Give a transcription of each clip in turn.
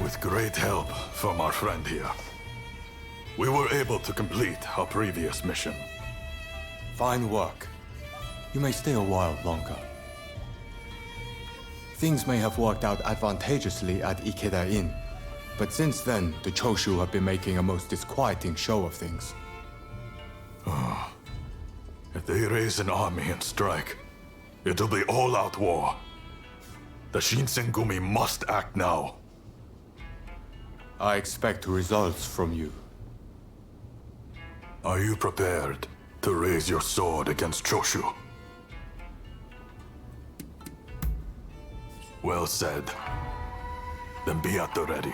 With great help from our friend here, we were able to complete our previous mission. Fine work. You may stay a while longer. Things may have worked out advantageously at Ikeda Inn, but since then, the Choshu have been making a most disquieting show of things. If they raise an army and strike, it'll be all-out war. The Shinsengumi must act now. I expect results from you. Are you prepared to raise your sword against Choshu? Well said. Then be at the ready.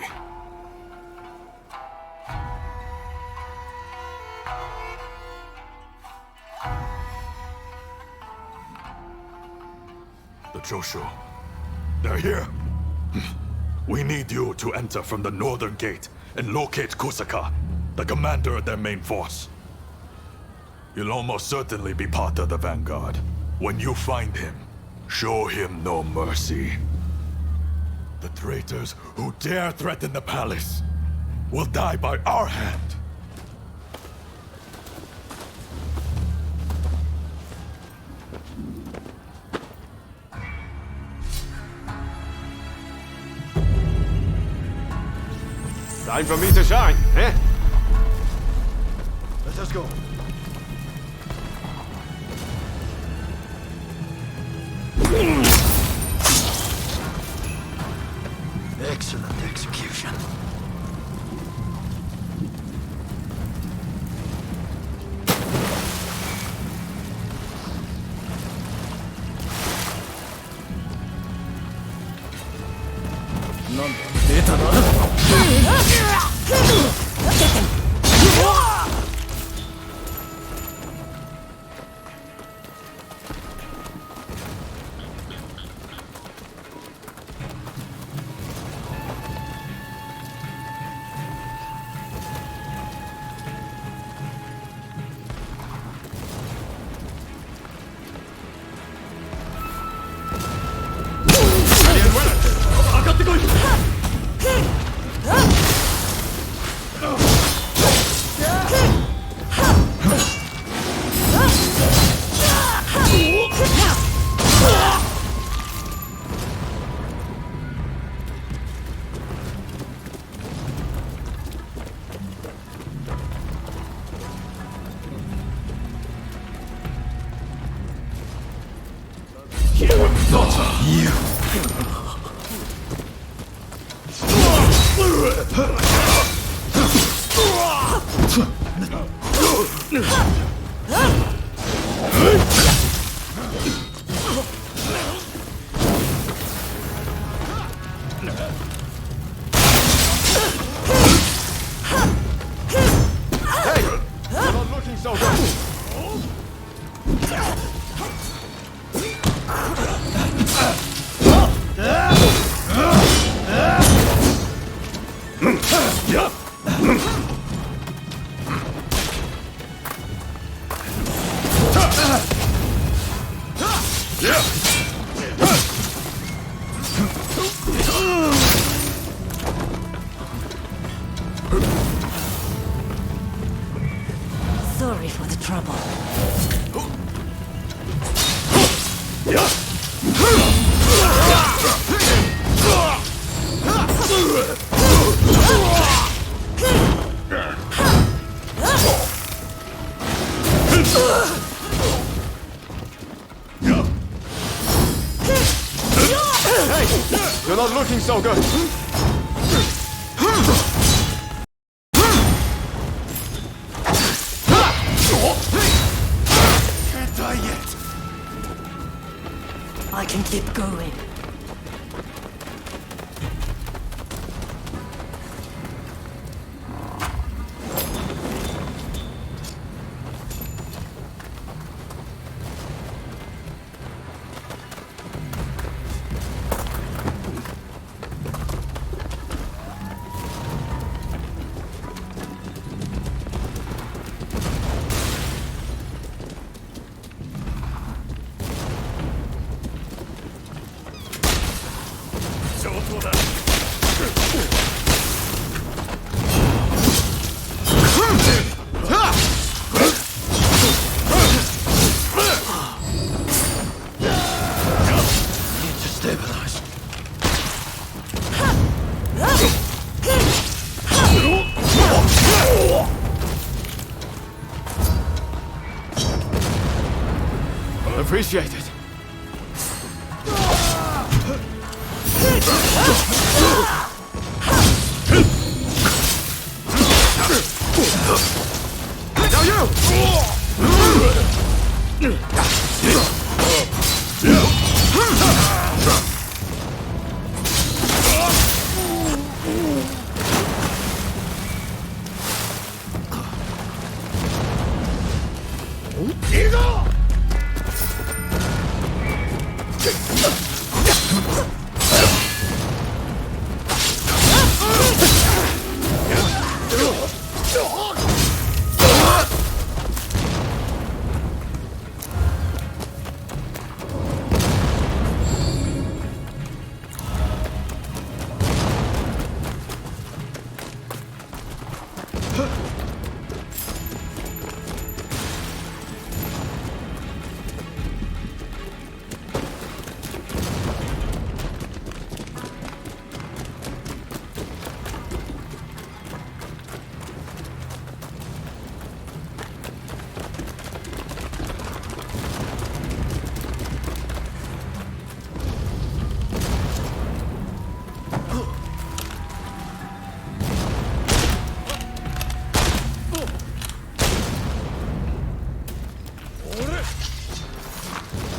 The Choshu. They're here. We need you to enter from the northern gate and locate Kusaka, the commander of their main force. You'll almost certainly be part of the vanguard. When you find him, show him no mercy. The traitors who dare threaten the palace will die by our hand. Time for me to shine, eh? Let us go. Excellent execution. Sorry for the trouble. Hey, you're not looking so good. Can't die yet. I can keep going. Appreciate it. Now you!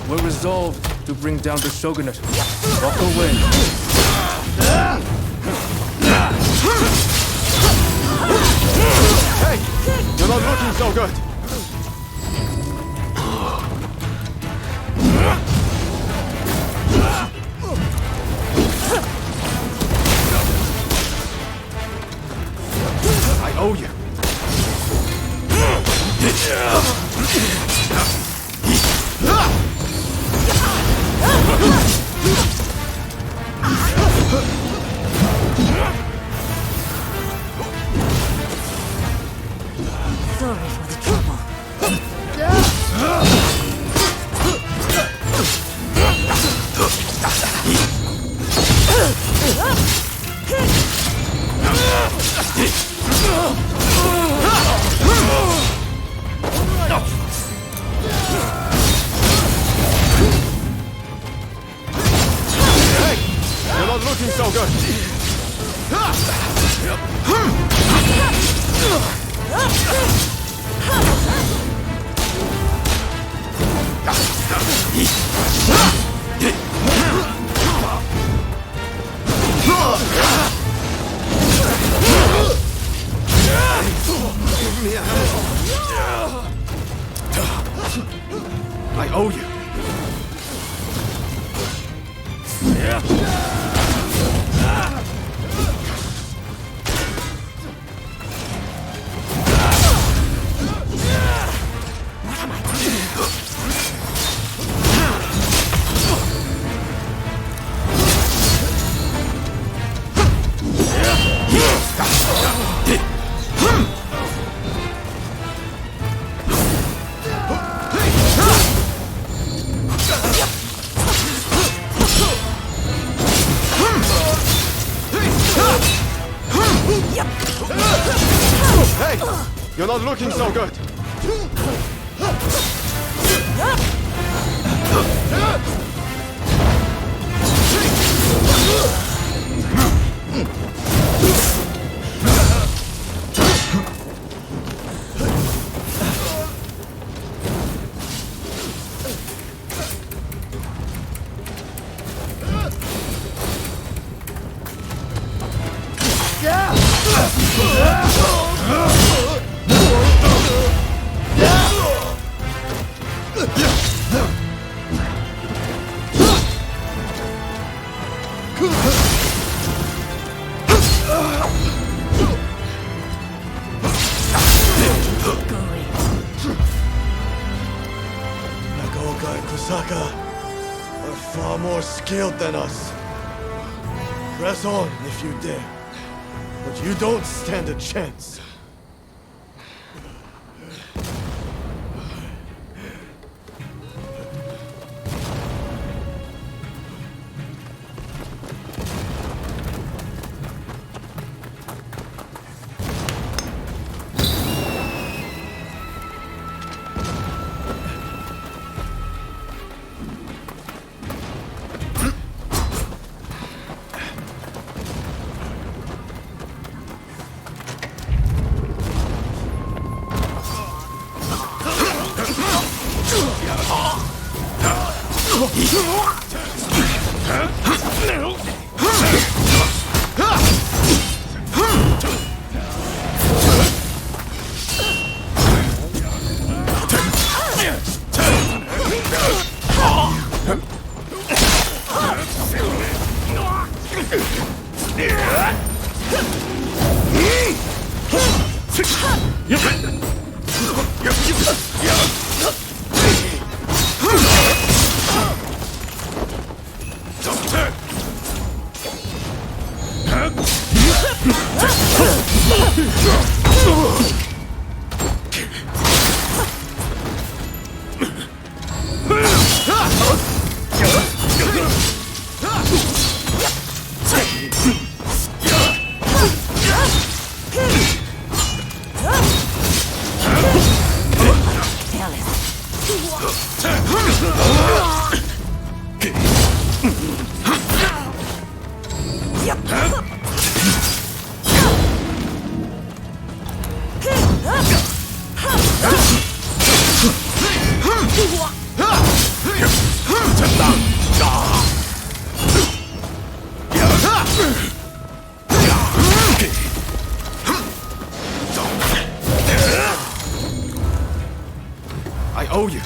We're resolved to bring down the shogunate. Walk away. Hey! You're not looking so good. I owe you. Sorry for the trouble. Hey! You're not looking so good. I owe you. Hey! You're not looking so good. Are far more skilled than us. Press on if you dare, but you don't stand a chance. I owe you.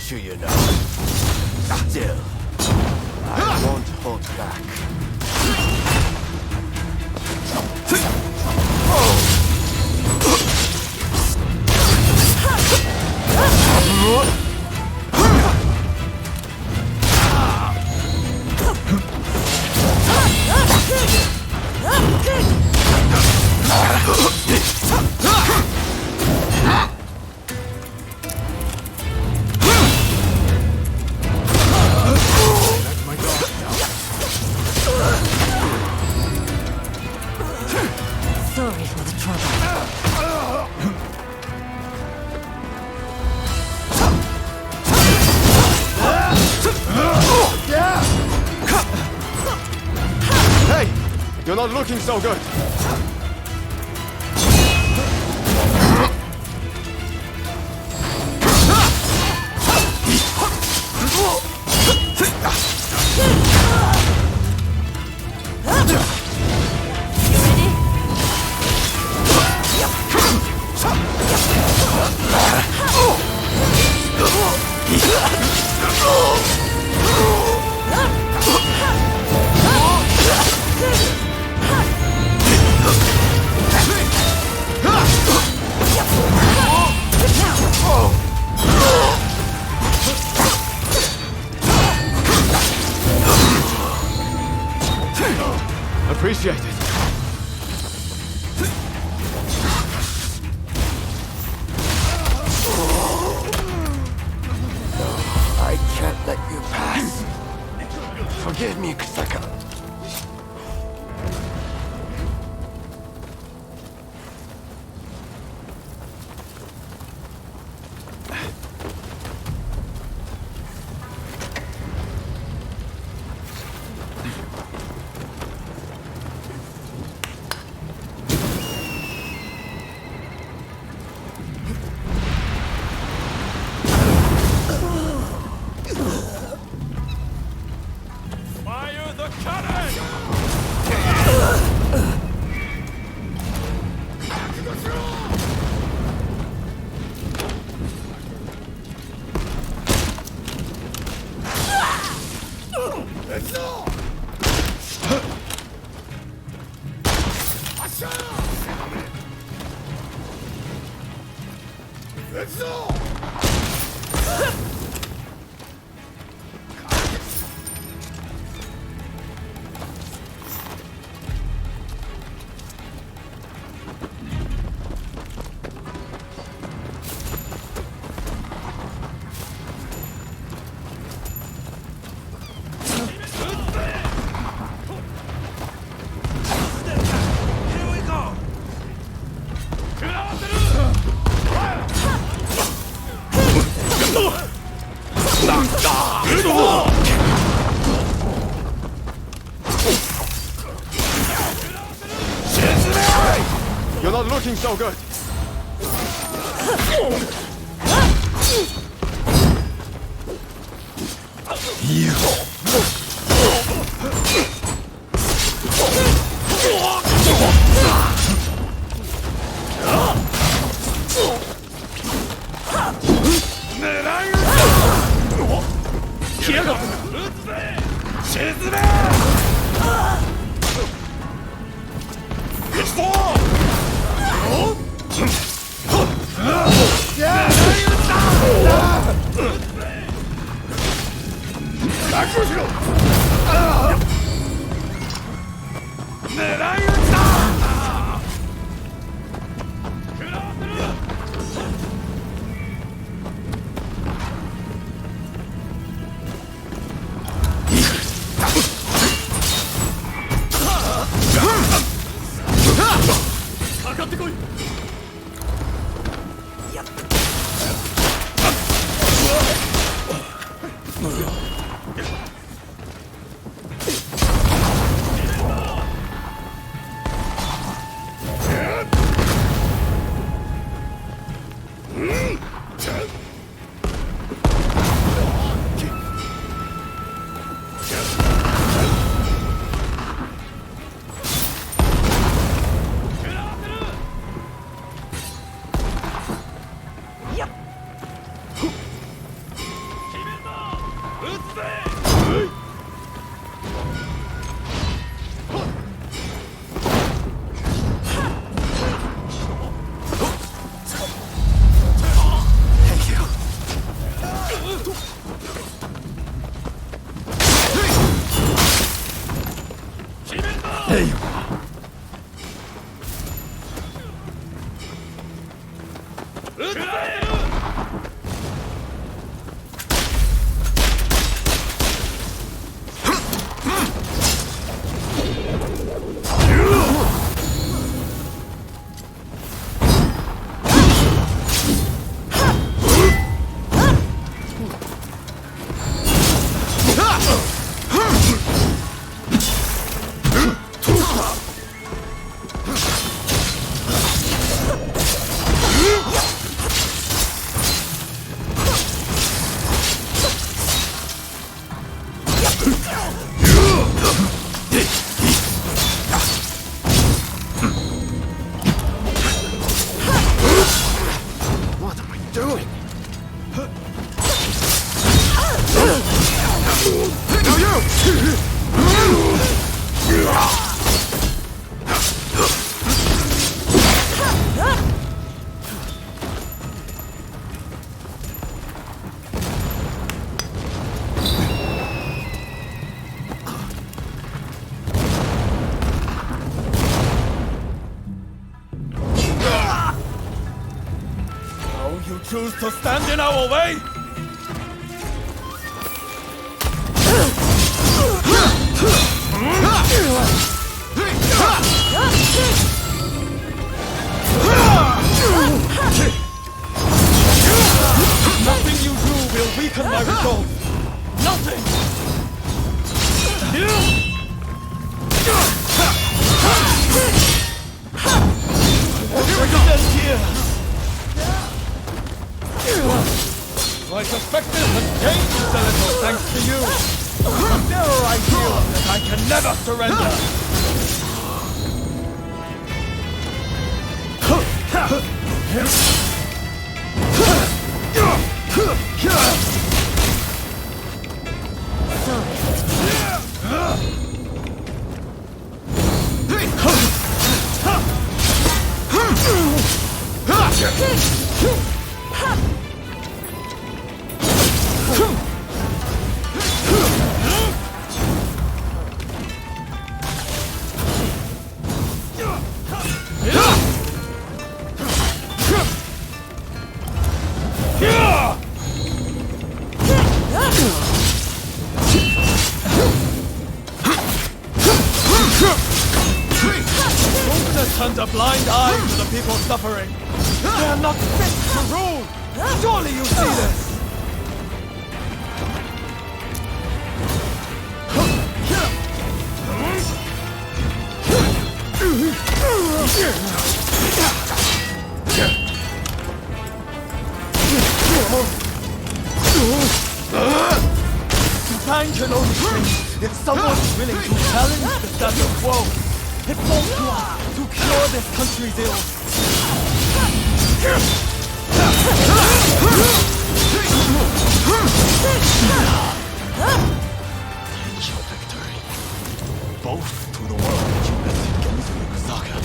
You know. Still, I won't hold back. Sorry for the trouble. Hey! You're not looking so good. Appreciate it. I can't let you pass. Forgive me, Kusaka. looking so good. Choose to stand in our way? Nothing you do will weaken my resolve. Nothing! Here! My perspective has changed a little thanks to you. But never I feel that I can never surrender. Turns a blind eye to the people suffering. They are not fit to rule. Surely you see this. mind can only change if someone's willing to challenge the status quo. It falls to us to cure this country's ills. Take your victory. Both to the world that you met Genzo Kusaka.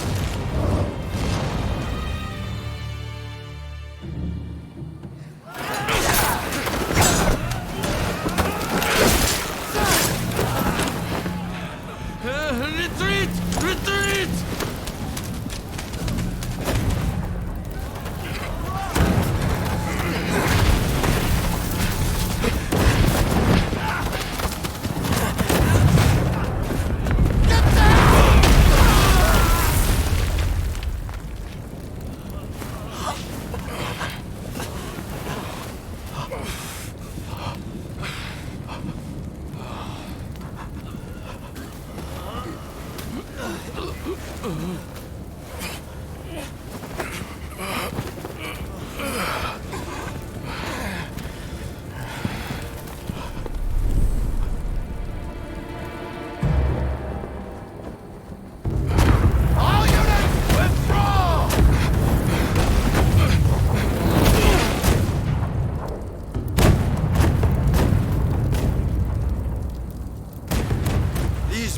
Retreat! Retreat!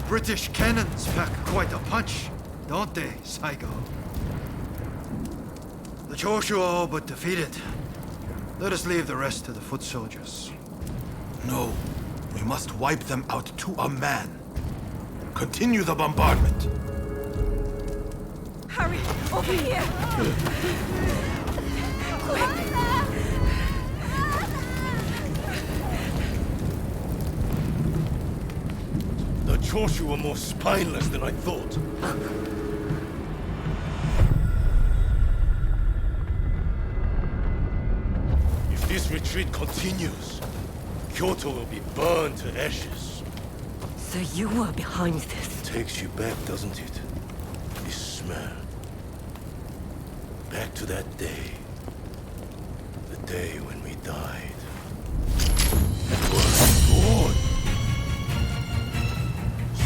British cannons pack quite a punch, don't they, Saigo? The Choshu are all but defeated. Let us leave the rest to the foot soldiers. No, we must wipe them out to a man. Continue the bombardment. Hurry! Over here! Quick! The Choshu were more spineless than I thought. If this retreat continues, Kyoto will be burned to ashes. So you were behind this? Takes you back, doesn't it? This smell. Back to that day. The day when we died. And was born.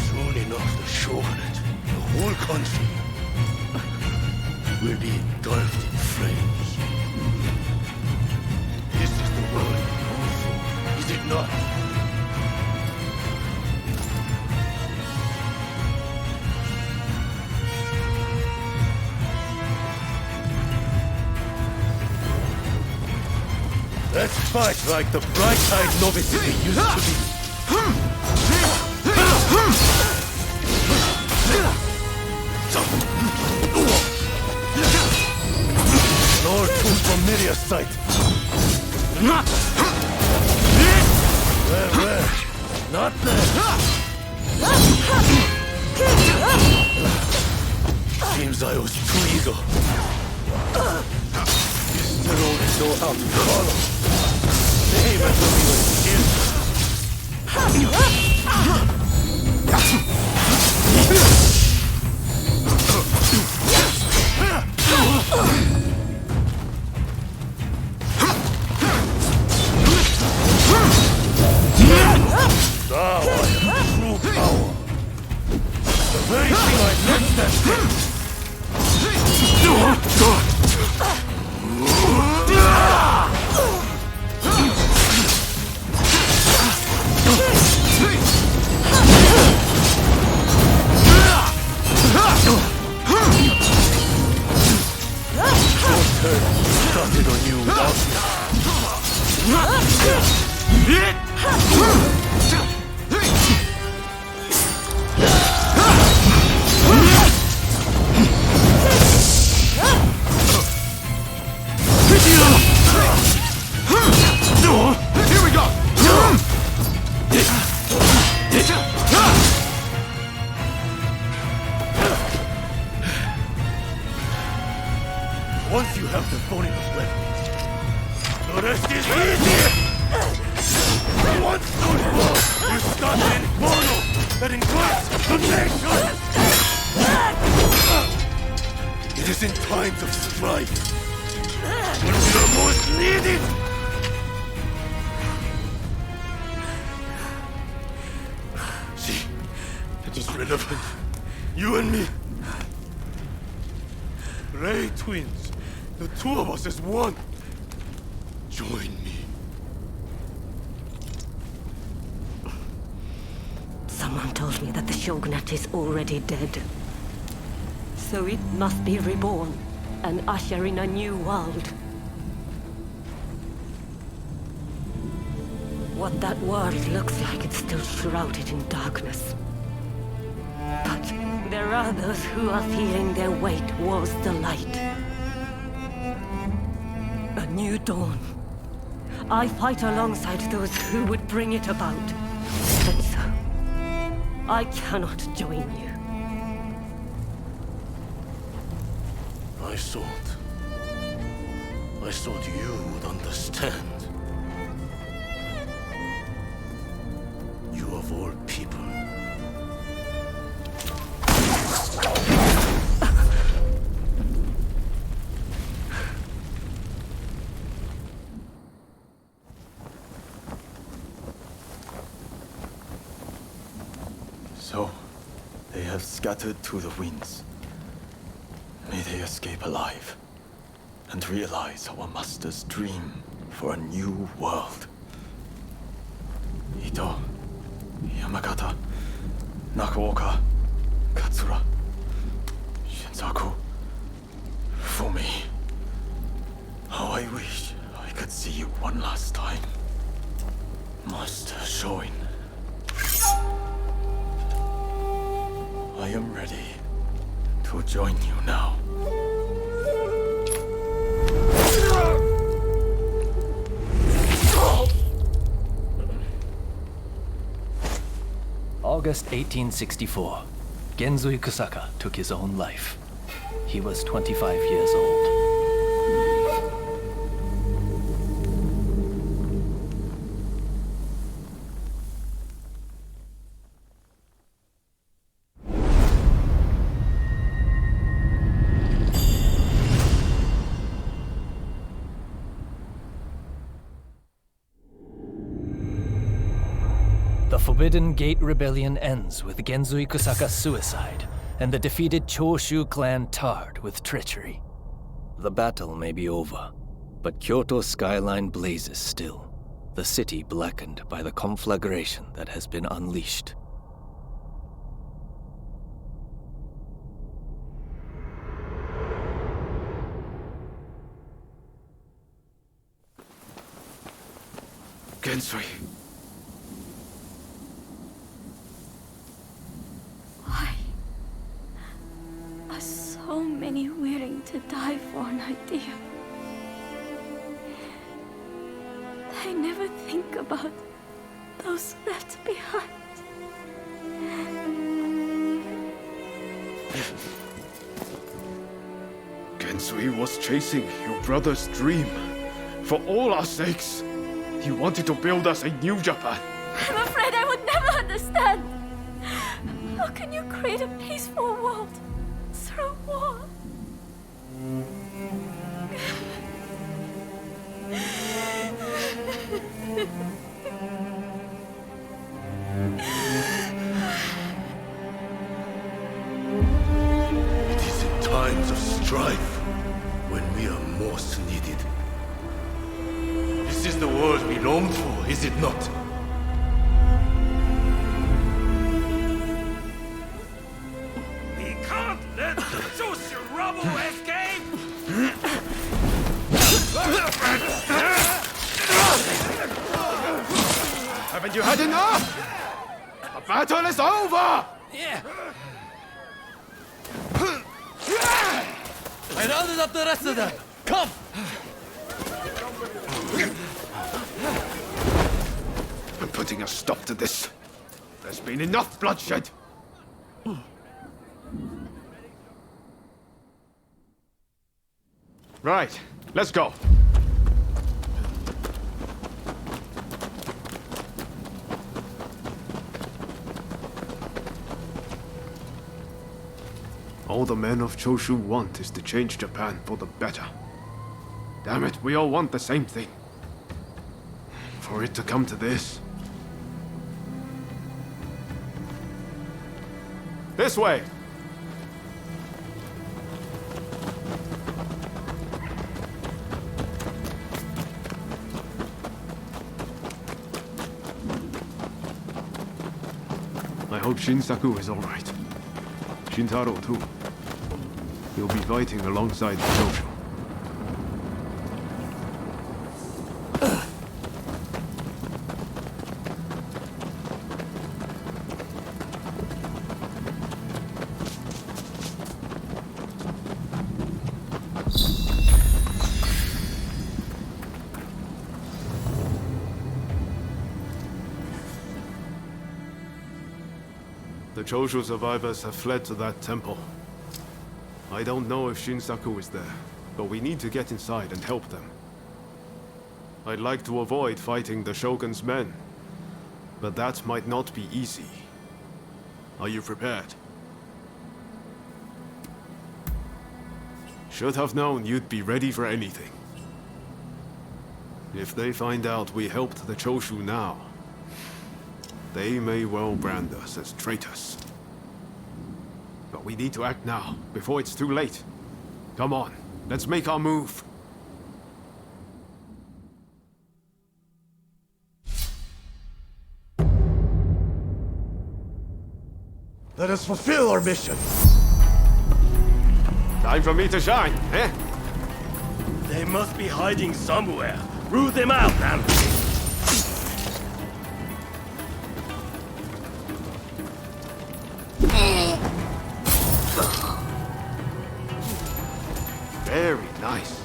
Soon enough, the shogunate, the whole country, will be engulfed in flames. This is the world we go for, is it not? Let's fight like the bright-eyed novices we used to be. An all too familiar sight. Where? Not there. Seems I was too eager. You still only know how to follow. Same as when we were kids. Now I have true power. The very thing I meant that day. Started on you without Here we go! Once you have the Ronin of weapons, the rest is easy! Once those walls, you start an inferno that engulfs the nation! It is in times of strife when we are most needed! irrelevant. You and me. Ray twins. The two of us as one. Join me. Someone told me that the shogunate is already dead. So it must be reborn and usher in a new world. What that world looks like, it's still shrouded in darkness. But there are those who are feeling their way towards the light. A new dawn. I fight alongside those who would bring it about. And so, I cannot join you. I thought you would understand. You of all people. So, they have scattered to the winds. May they escape alive, and realize our master's dream for a new world. Ito, Yamagata, Nakaoka, Katsura, Shinsaku, Fumi. How I wish I could see you one last time. Master Shoin. I am ready to join you now. August 1864. Genzui Kusaka took his own life. He was 25 years old. The Forbidden Gate Rebellion ends with Genzui Kusaka's suicide, and the defeated Choshu clan tarred with treachery. The battle may be over, but Kyoto's skyline blazes still, the city blackened by the conflagration that has been unleashed. Genzui. Why are so many willing to die for an idea? They never think about those left behind. Genzui was chasing your brother's dream. For all our sakes, he wanted to build us a new Japan. I'm afraid I would never understand. How can you create a peaceful world through war? It is in times of strife when we are most needed. This is the world we longed for, is it not? We can't let the Joshi rubble escape! Haven't you had enough? The battle is over! Yeah. I rounded up the rest of them. Come! I'm putting a stop to this. There's been enough bloodshed. Right, let's go. All the men of Choshu want is to change Japan for the better. Damn it, we all want the same thing. For it to come to this... This way! I hope Shinsaku is alright. Shintaro too. He'll be fighting alongside the Choshu. The Choshu survivors have fled to that temple. I don't know if Shinsaku is there, but we need to get inside and help them. I'd like to avoid fighting the Shogun's men, but that might not be easy. Are you prepared? Should have known you'd be ready for anything. If they find out we helped the Choshu now, they may well brand us as traitors. But we need to act now, before it's too late. Come on, let's make our move. Let us fulfill our mission. Time for me to shine, eh? They must be hiding somewhere. Root them out, man. Very nice.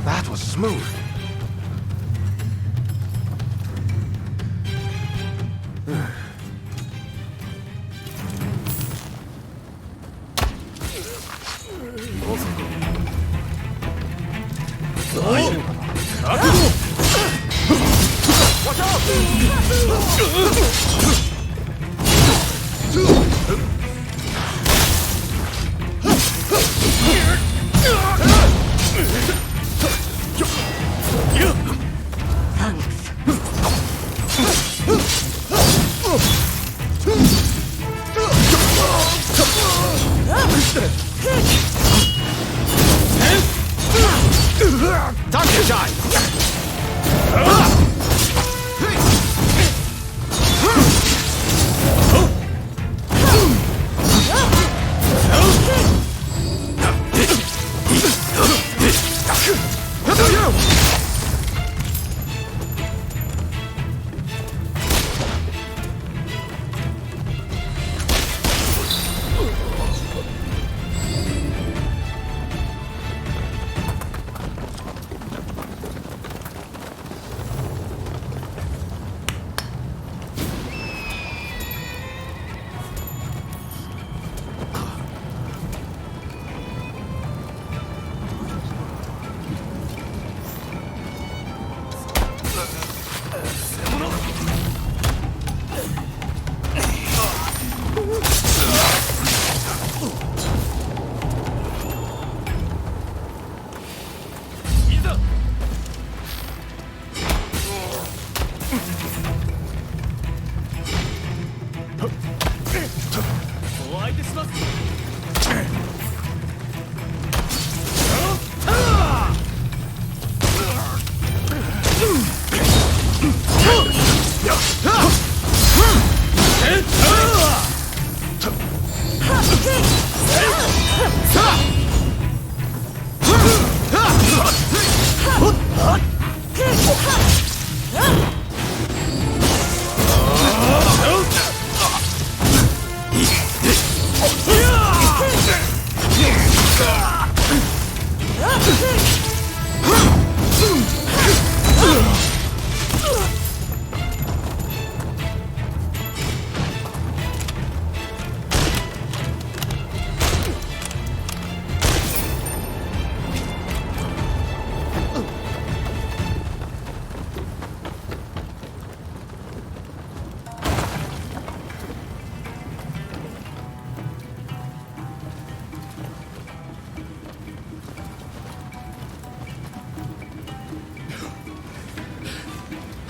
That was smooth. Time to shine!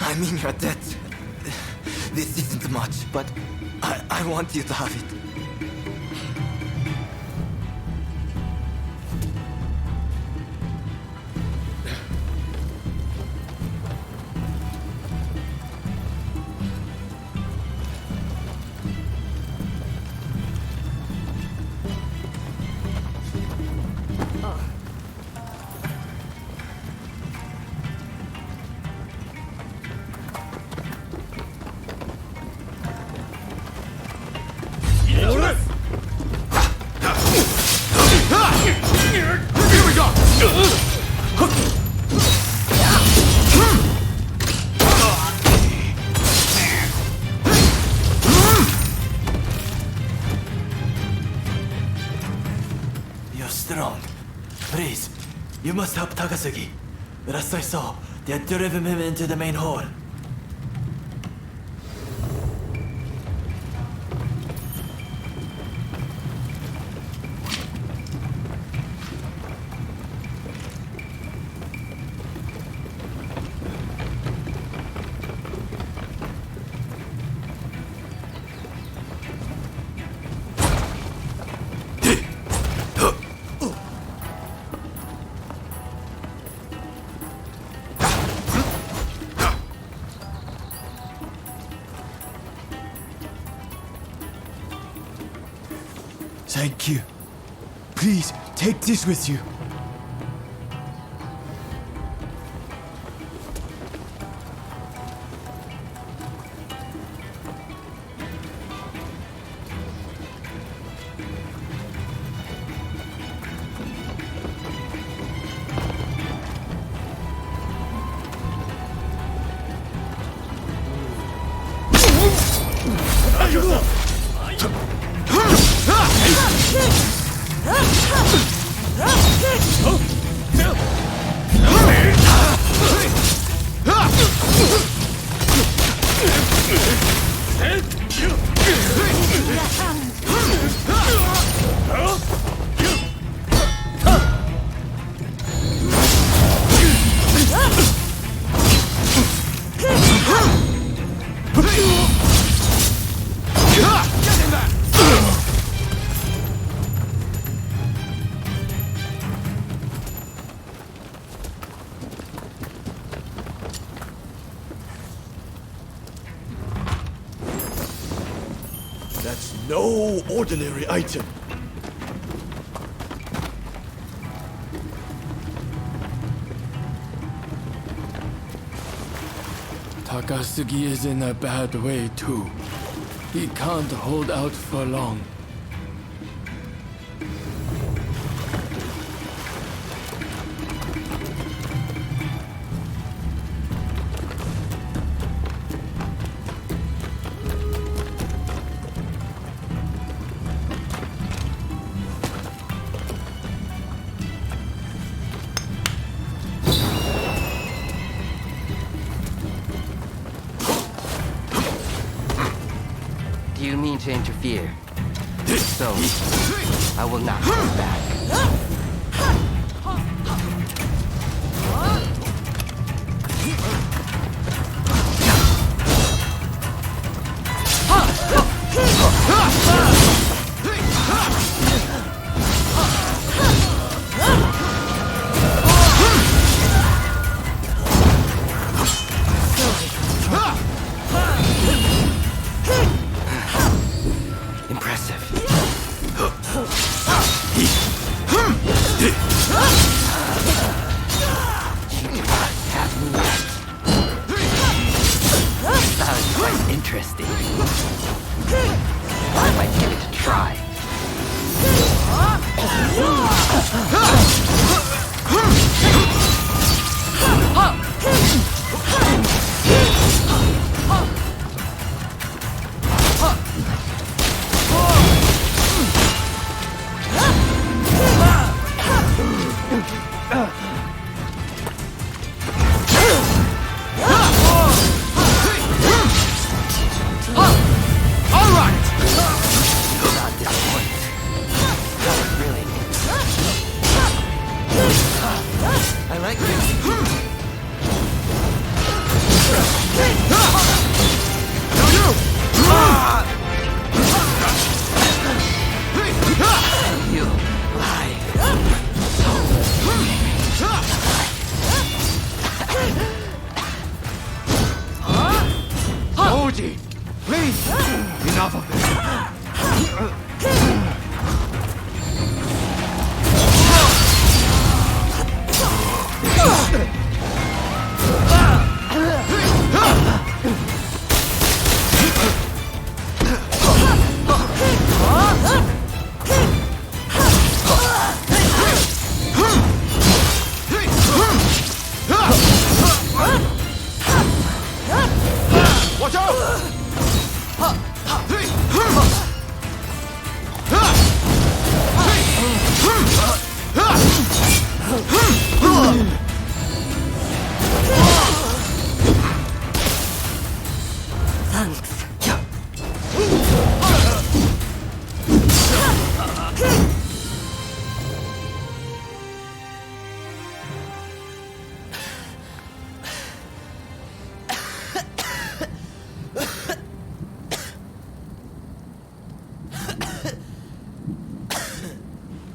I mean your debt. This isn't much, but I want you to have it. Strong. Please, you must help Takasugi. Last I saw, they had driven him into the main hall. Thank you. Please, take this with you. That's no ordinary item. Takasugi is in a bad way too. He can't hold out for long. Do you mean to interfere? So, I will not go back. Sounds quite interesting. I might give it a try.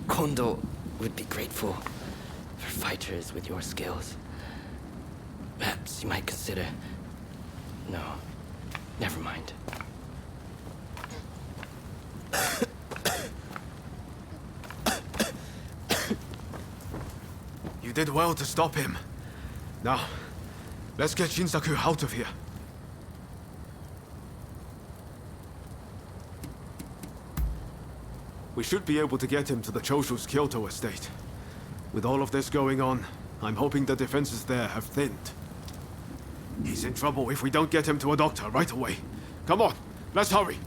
Kondo would be grateful for fighters with your skills. Perhaps you might consider... No, never mind. You did well to stop him. Now, let's get Shinsaku out of here. We should be able to get him to the Choshu's Kyoto estate. With all of this going on, I'm hoping the defenses there have thinned. He's in trouble if we don't get him to a doctor right away. Come on, let's hurry.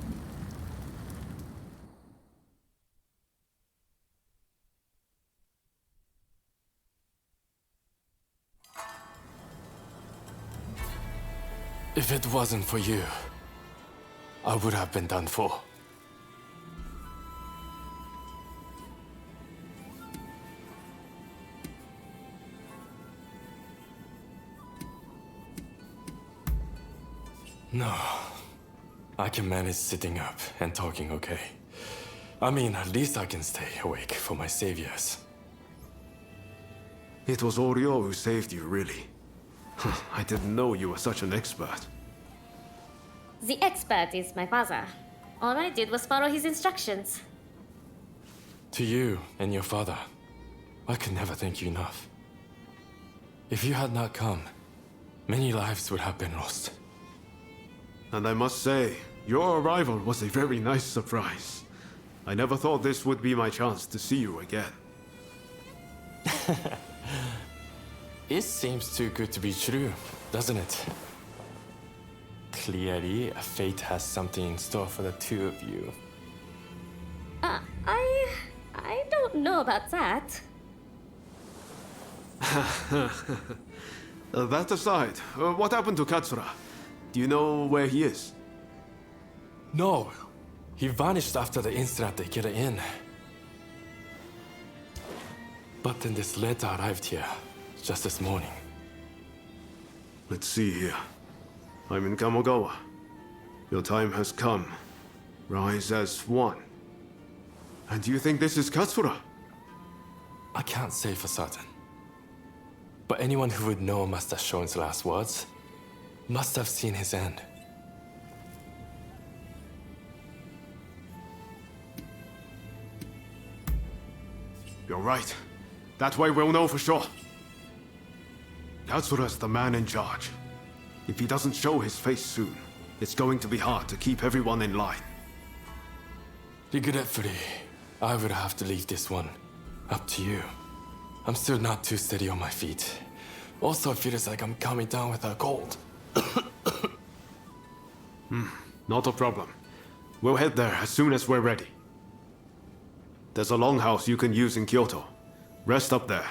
If it wasn't for you, I would have been done for. No, I can manage sitting up and talking okay. I mean, at least I can stay awake for my saviors. It was Oryo who saved you, really. I didn't know you were such an expert. The expert is my father. All I did was follow his instructions. To you and your father, I could never thank you enough. If you had not come, many lives would have been lost. And I must say, your arrival was a very nice surprise. I never thought this would be my chance to see you again. It seems too good to be true, doesn't it? Clearly, fate has something in store for the two of you. I don't know about that. That aside, what happened to Katsura? Do you know where he is? No, he vanished after the incident they get in. But then this letter arrived here, just this morning. Let's see here. I'm in Kamogawa. Your time has come. Rise as one. And do you think this is Katsura? I can't say for certain. But anyone who would know Master Shon's last words must have seen his end. You're right. That way we'll know for sure. Katsura's the man in charge. If he doesn't show his face soon, it's going to be hard to keep everyone in line. Regretfully, I would have to leave this one up to you. I'm still not too steady on my feet. Also, it feels like I'm coming down with a cold. Not a problem. We'll head there as soon as we're ready. There's a longhouse you can use in Kyoto. Rest up there.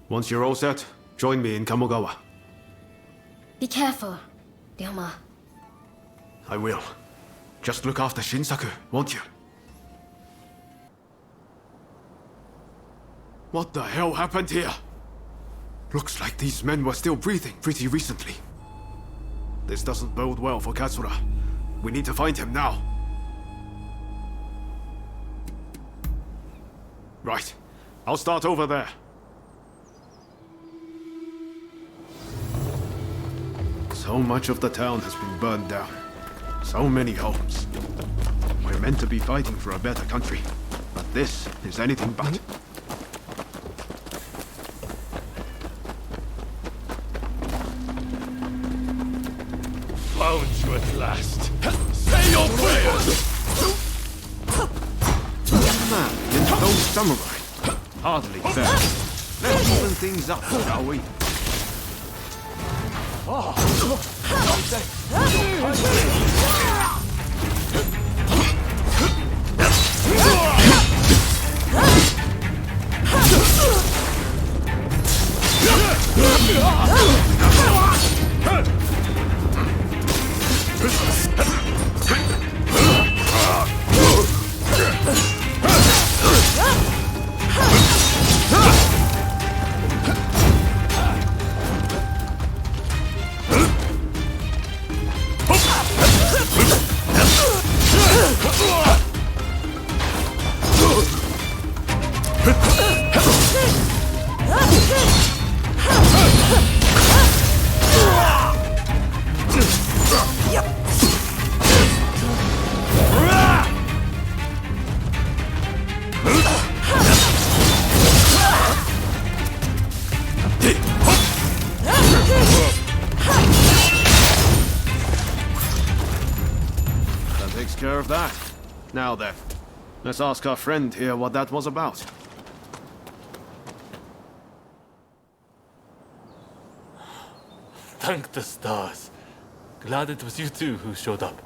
Once you're all set, join me in Kamogawa. Be careful, Ryoma. I will. Just look after Shinsaku, won't you? What the hell happened here? Looks like these men were still breathing pretty recently. This doesn't bode well for Katsura. We need to find him now. Right. I'll start over there. So much of the town has been burned down. So many homes. We're meant to be fighting for a better country, but this is anything but. Found you at last. Say your prayers! Man against those samurai. Hardly fair. Let's even things up, shall we? Care of that. Now then, let's ask our friend here what that was about. Thank the stars. Glad it was you two who showed up.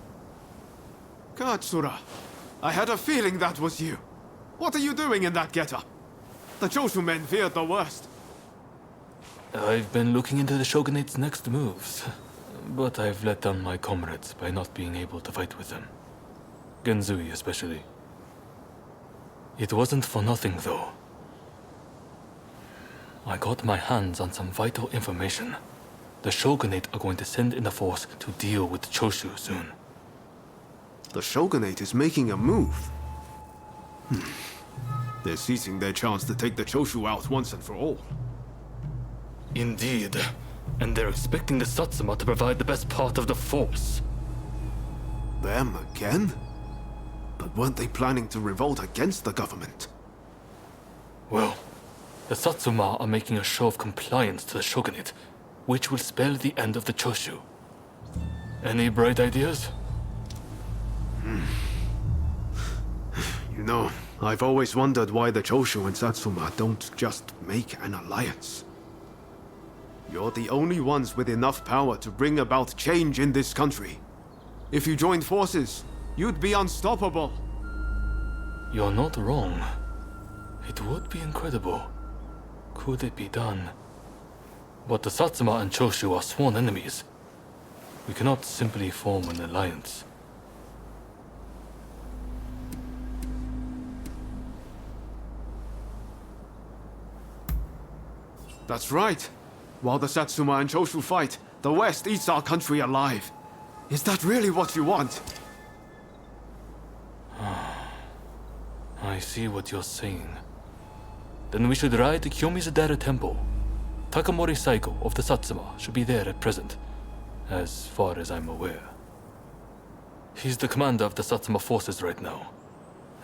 Katsura, I had a feeling that was you. What are you doing in that getup? The Choshu men feared the worst. I've been looking into the Shogunate's next moves, but I've let down my comrades by not being able to fight with them. Genzui especially. It wasn't for nothing, though. I got my hands on some vital information. The Shogunate are going to send in a force to deal with the Choshu soon. The Shogunate is making a move. They're seizing their chance to take the Choshu out once and for all. Indeed. And they're expecting the Satsuma to provide the best part of the force. Them again? But weren't they planning to revolt against the government? Well, the Satsuma are making a show of compliance to the Shogunate, which will spell the end of the Choshu. Any bright ideas? You know, I've always wondered why the Choshu and Satsuma don't just make an alliance. You're the only ones with enough power to bring about change in this country. If you joined forces, you'd be unstoppable. You're not wrong. It would be incredible. Could it be done? But the Satsuma and Choshu are sworn enemies. We cannot simply form an alliance. That's right. While the Satsuma and Choshu fight, the West eats our country alive. Is that really what you want? I see what you're saying. Then we should ride to Kyomizadera Temple. Takamori Saigo of the Satsuma should be there at present, as far as I'm aware. He's the commander of the Satsuma forces right now.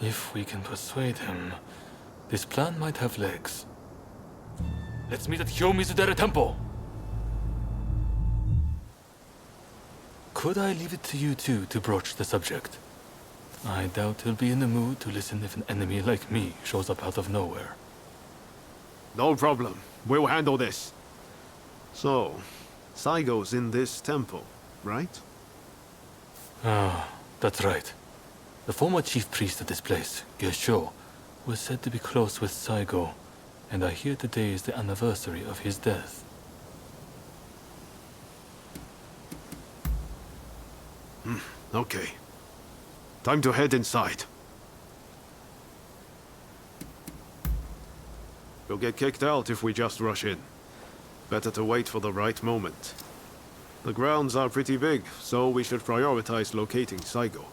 If we can persuade him, This plan might have legs. Let's meet at Hyōmizudera Temple! Could I leave it to you two to broach the subject? I doubt he'll be in the mood to listen if an enemy like me shows up out of nowhere. No problem. We'll handle this. So, Saigo's in this temple, right? Ah, that's right. The former chief priest of this place, Gesho, was said to be close with Saigo, and I hear today is the anniversary of his death. Okay. Time to head inside. We'll get kicked out if we just rush in. Better to wait for the right moment. The grounds are pretty big, so we should prioritize locating Saigo.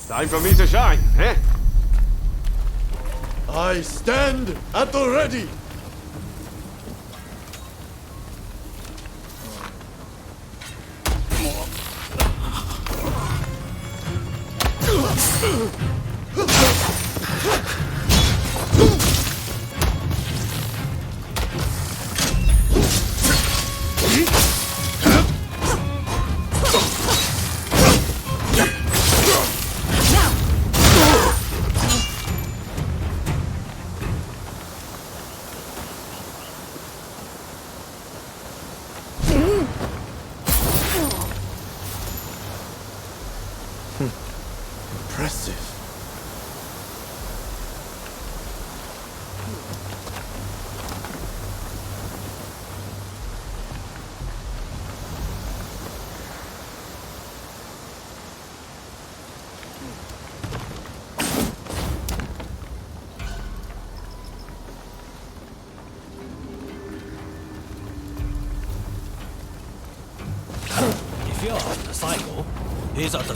Time for me to shine, eh? I stand at the ready! Impressive. If you're after Saigo, he's at the...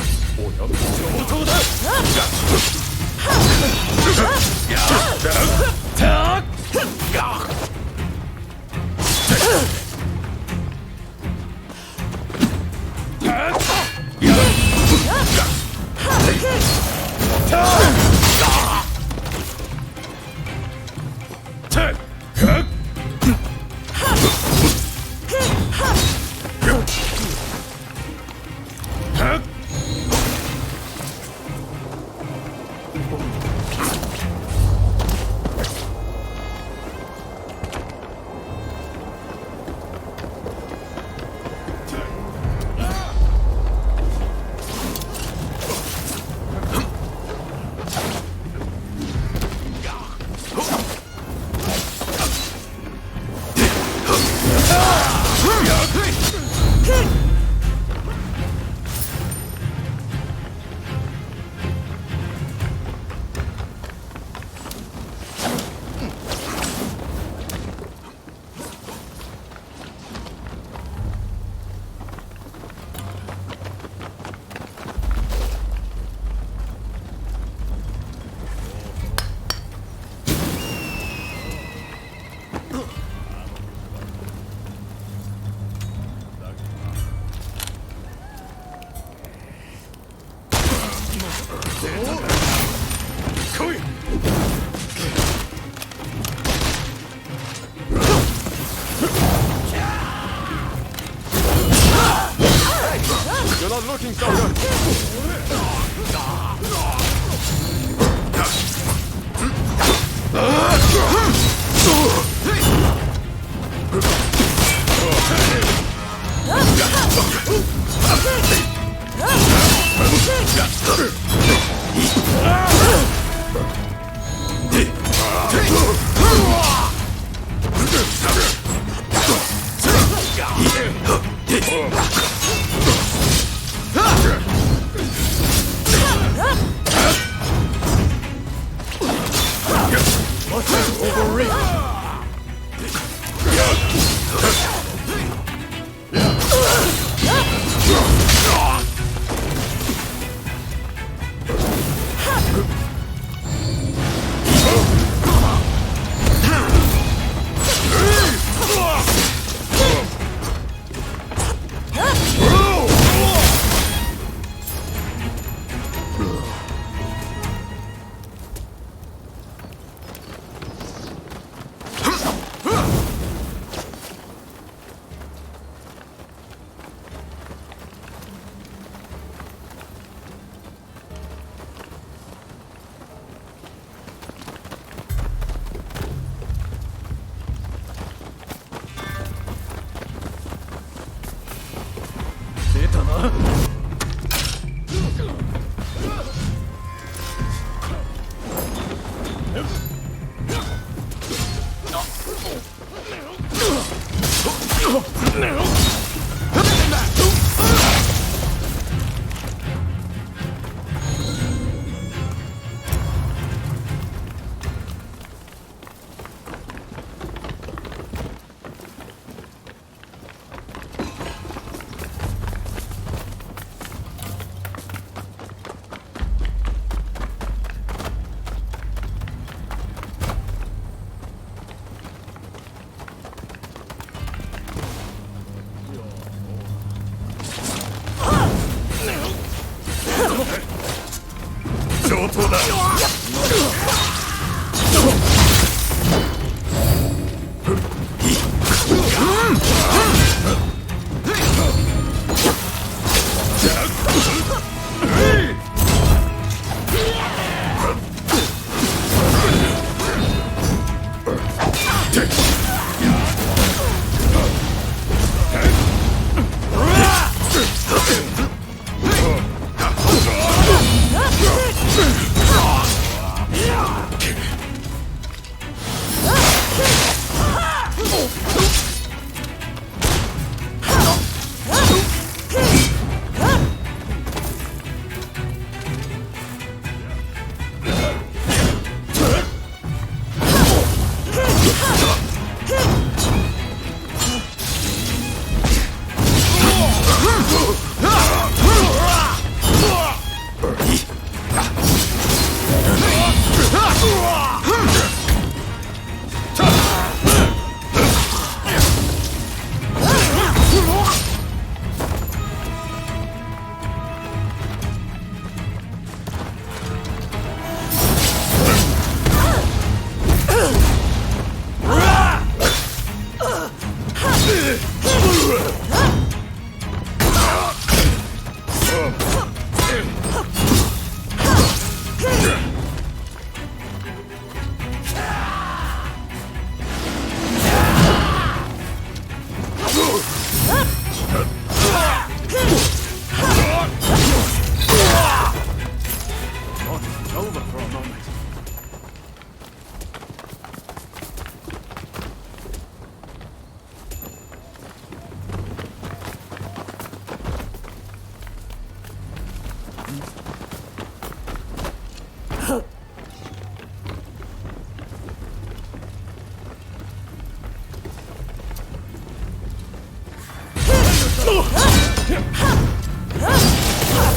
You're not looking so good.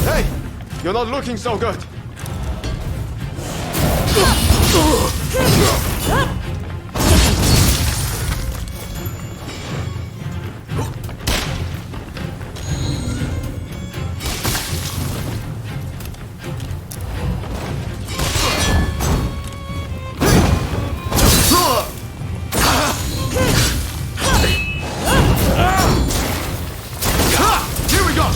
Hey! You're not looking so good! Here we go!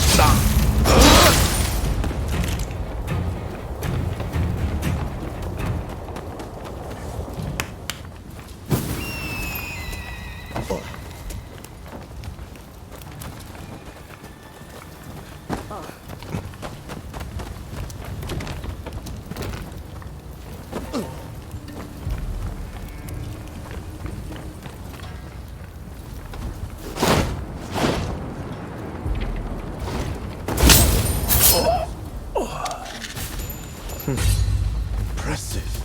Impressive.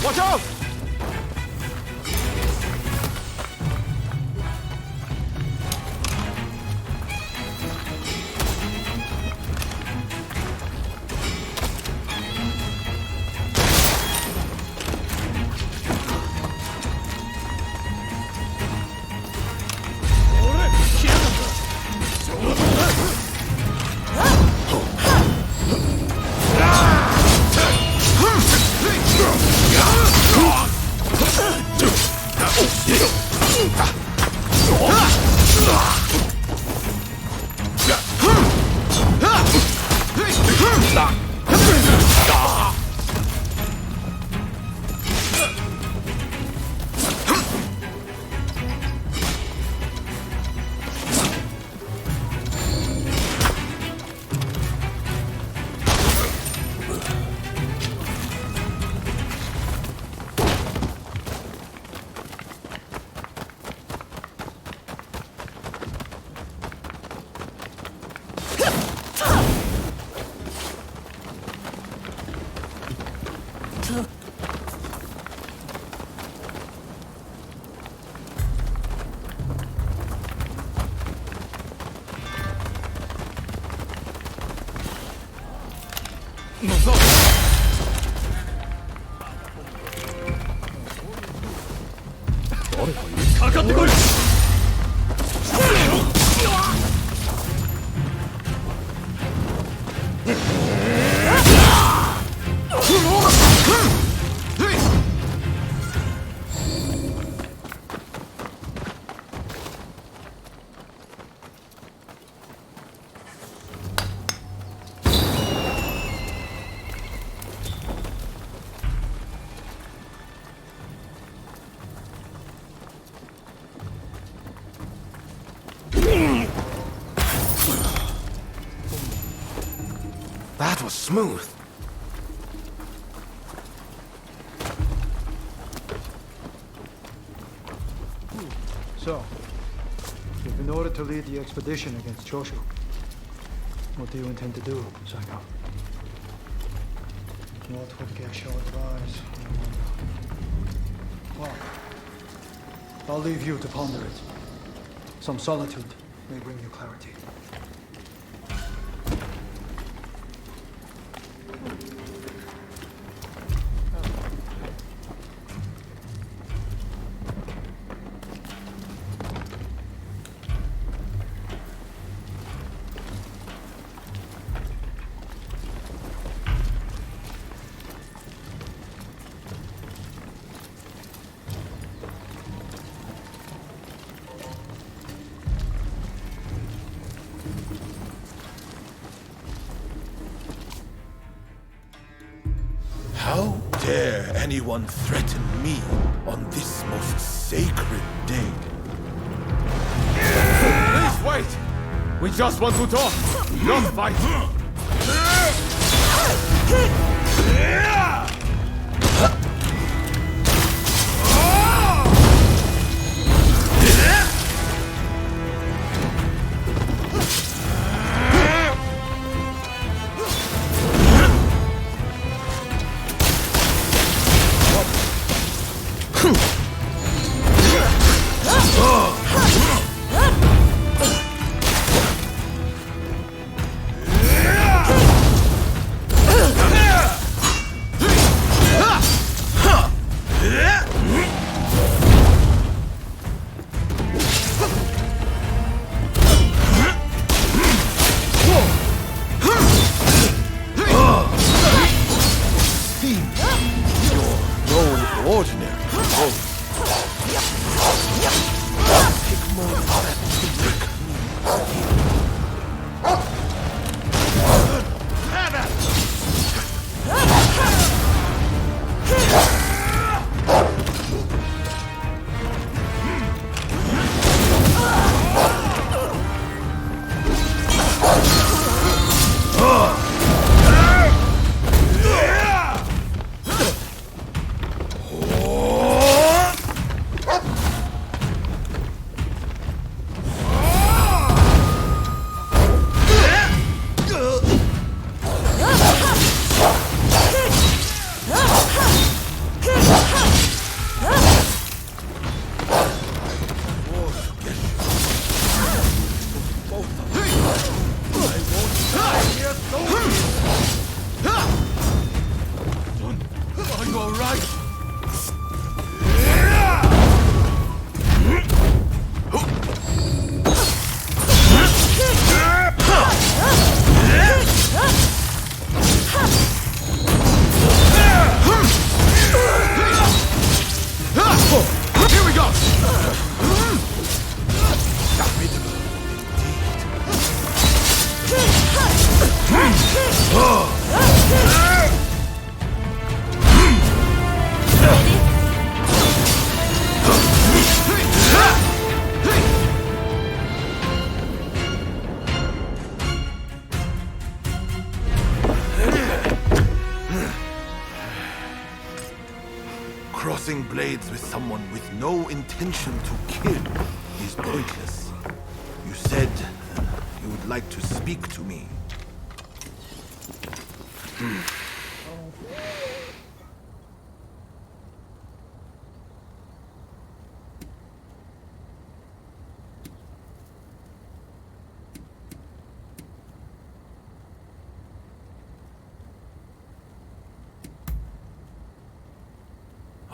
Watch out! かかってこい。That was smooth. So, you've been ordered to lead the expedition against Choshu. What do you intend to do, Saigo? What would Gesho advise? I wonder. Well, I'll leave you to ponder it. Some solitude may bring you clarity. How dare anyone threaten me on this most sacred day? Please wait! We just want to talk, not fight. Crossing blades with someone with no intention to kill is pointless. You said you would like to speak to me.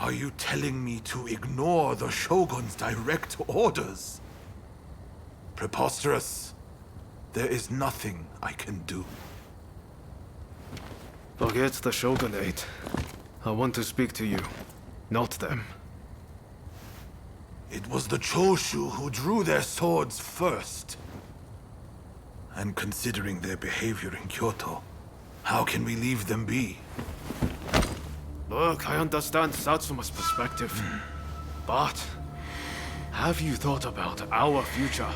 Are you telling me to ignore the Shogun's direct orders? Preposterous. There is nothing I can do. Forget the Shogunate. I want to speak to you, not them. It was the Choshu who drew their swords first. And considering their behavior in Kyoto, how can we leave them be? Look, I understand Satsuma's perspective. But have you thought about our future?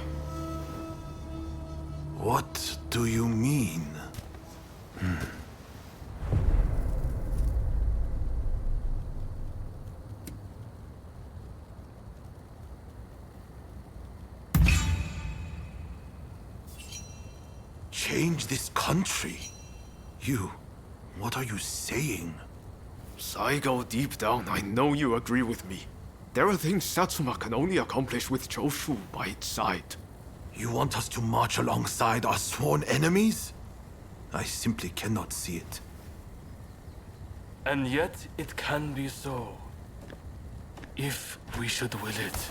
What do you mean? Change this country? What are you saying? Saigo, deep down, I know you agree with me. There are things Satsuma can only accomplish with Choshu by its side. You want us to march alongside our sworn enemies? I simply cannot see it. And yet, it can be so. If we should will it.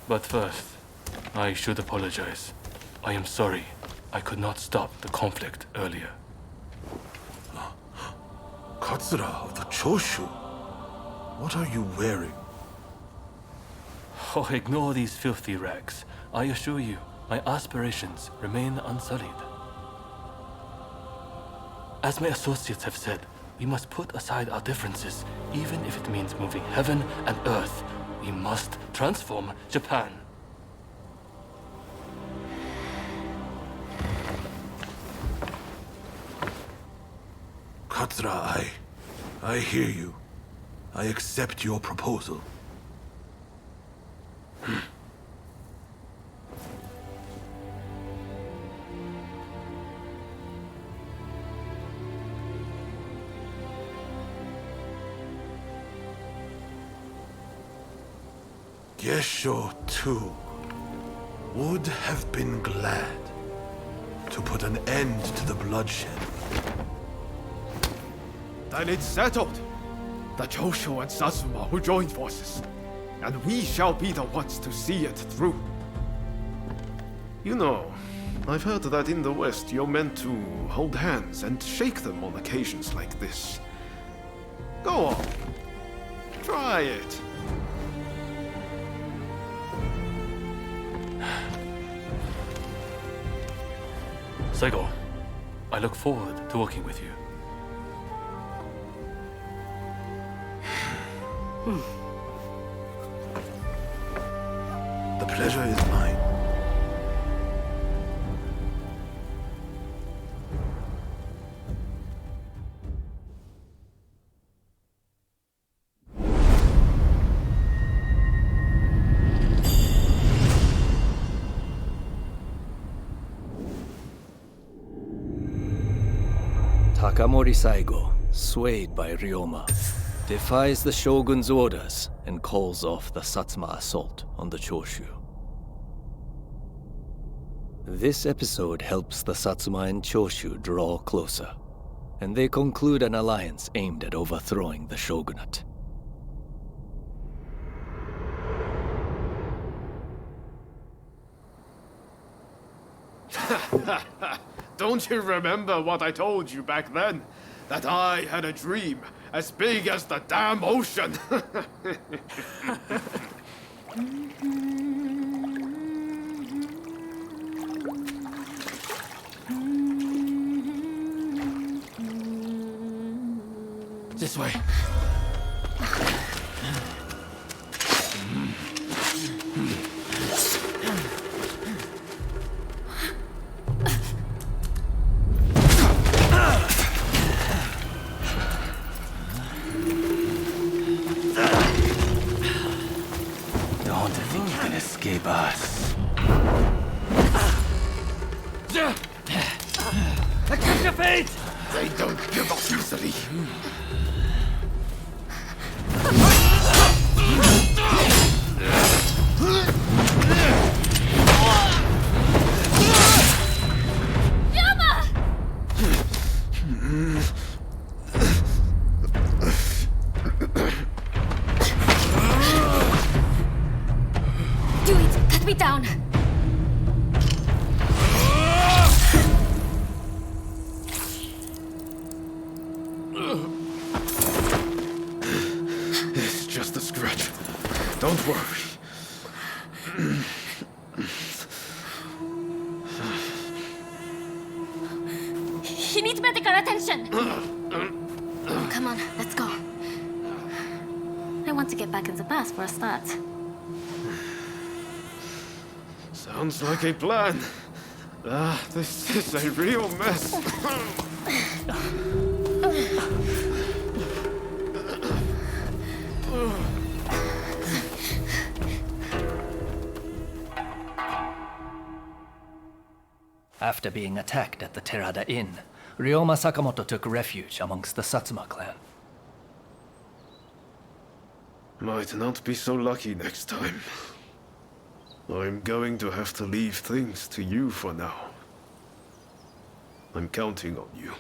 But first, I should apologize. I am sorry. I could not stop the conflict earlier. Katsura of the Choshu? What are you wearing? Oh, ignore these filthy rags. I assure you, my aspirations remain unsullied. As my associates have said, we must put aside our differences, even if it means moving heaven and earth. We must transform Japan. Katsura, I hear you. I accept your proposal. Gesho, too, would have been glad to put an end to the bloodshed. Then it's settled. The Choshu and Satsuma will join forces, and we shall be the ones to see it through. You know, I've heard that in the West you're meant to hold hands and shake them on occasions like this. Go on. Try it. Saigo, I look forward to working with you. The pleasure is mine. Takamori Saigo, swayed by Ryoma, defies the Shogun's orders and calls off the Satsuma assault on the Choshu. This episode helps the Satsuma and Choshu draw closer, and they conclude an alliance aimed at overthrowing the shogunate. Don't you remember what I told you back then? That I had a dream as big as the damn ocean. This way. Don't think you can escape us. Catch your fate! They don't give up easily. Don't worry. He needs medical attention! Come on, let's go. I want to get back in the past for a start. Sounds like a plan. This is a real mess. After being attacked at the Terada Inn, Ryoma Sakamoto took refuge amongst the Satsuma clan. Might not be so lucky next time. I'm going to have to leave things to you for now. I'm counting on you.